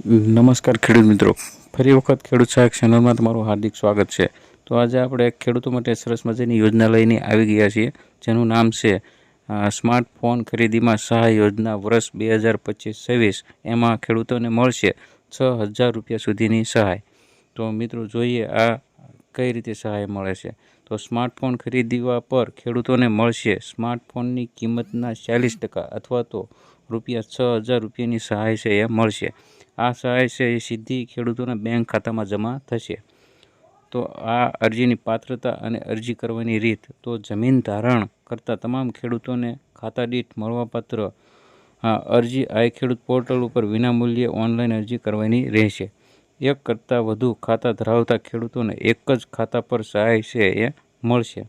નમસ્કાર ખેડૂત મિત્રો, ફરી વખત ખેડૂત સહાયક ચેનલમાં તમારું હાર્દિક સ્વાગત છે। તો આજે આપણે ખેડૂતો માટે સરસ મજાની યોજના લઈને આવી ગયા છીએ, જેનું નામ છે સ્માર્ટફોન ખરીદીમાં સહાય યોજના વર્ષ 2025-26। એમાં ખેડૂતોને મળશે 6,000 રૂપિયા સુધીની સહાય। તો મિત્રો જોઈએ આ કઈ રીતે સહાય મળે છે। તો સ્માર્ટફોન ખરીદવા પર ખેડૂતોને મળશે સ્માર્ટફોનની કિંમતના 40% અથવા તો રૂપિયા 6,000 રૂપિયાની સહાય છે એ મળશે। આ સહાય છે એ સીધી ખેડૂતોના બેંક ખાતામાં જમા થશે। તો આ અરજીની પાત્રતા અને અરજી કરવાની રીત, તો જમીન ધારણ કરતા તમામ ખેડૂતોને ખાતા દીઠ મળવાપાત્ર અરજી આઈ ખેડૂત પોર્ટલ ઉપર વિનામૂલ્યે ઓનલાઈન અરજી કરવાની રહેશે। એક કરતાં વધુ ખાતા ધરાવતા ખેડૂતોને એક જ ખાતા પર સહાય છે એ મળશે।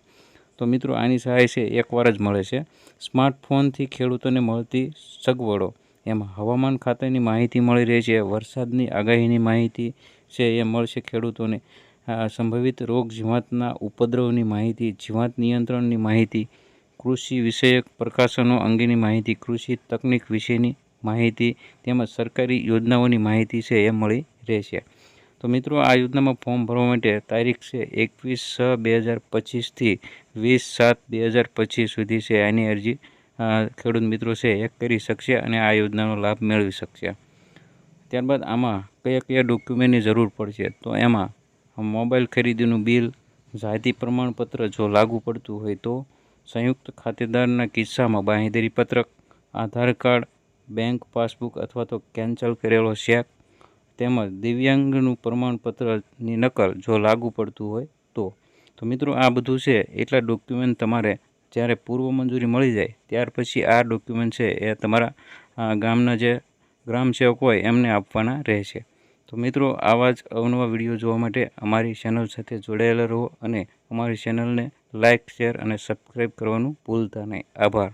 તો મિત્રો આની સહાય છે એકવાર જ મળે છે। સ્માર્ટફોનથી ખેડૂતોને મળતી સગવડો, એમાં હવામાન ખાતાની માહિતી મળી રહે છે, વરસાદની આગાહીની માહિતી છે એ મળશે ખેડૂતોને, સંભવિત રોગ જીવાતના ઉપદ્રવની માહિતી, જીવાત નિયંત્રણની માહિતી, કૃષિ વિષયક પ્રકાશનો અંગેની માહિતી, કૃષિ તકનીક વિશેની માહિતી તેમજ સરકારી યોજનાઓની માહિતી છે એ મળી રહેશે। તો મિત્રો આ યોજનામાં ફોર્મ ભરવા માટે તારીખ છે 21/6/2025 થી 20/7/2025 સુધી છે આની અરજી ખેડૂત મિત્રો છે એ કરી શકશે અને આ યોજનાનો લાભ મેળવી શકશે। ત્યારબાદ આમાં કયા કયા ડોક્યુમેન્ટની જરૂર પડશે, તો એમાં મોબાઈલ ખરીદીનું બિલ, જાતિ પ્રમાણપત્ર જો લાગુ પડતું હોય તો, સંયુક્ત ખાતેદારના કિસ્સામાં બાંહેધરી પત્રક, આધાર કાર્ડ, બેંક પાસબુક અથવા તો કેન્સલ કરેલો ચેક, તેમજ દિવ્યાંગનું પ્રમાણપત્રની નકલ જો લાગુ પડતું હોય તો મિત્રો આ બધું છે એટલા ડોક્યુમેન્ટ તમારે જ્યારે પૂર્વ મંજૂરી મળી જાય ત્યાર પછી આ ડોક્યુમેન્ટ છે એ તમારા ગામના જે ગ્રામ સેવક હોય એમને આપવાના રહેશે। તો મિત્રો આવા જ અવનવા વિડીયો જોવા માટે અમારી ચેનલ સાથે જોડાયેલા રહો અને અમારી ચેનલને લાઇક, શેર અને સબસ્ક્રાઈબ કરવાનું ભૂલતા નહીં। આભાર।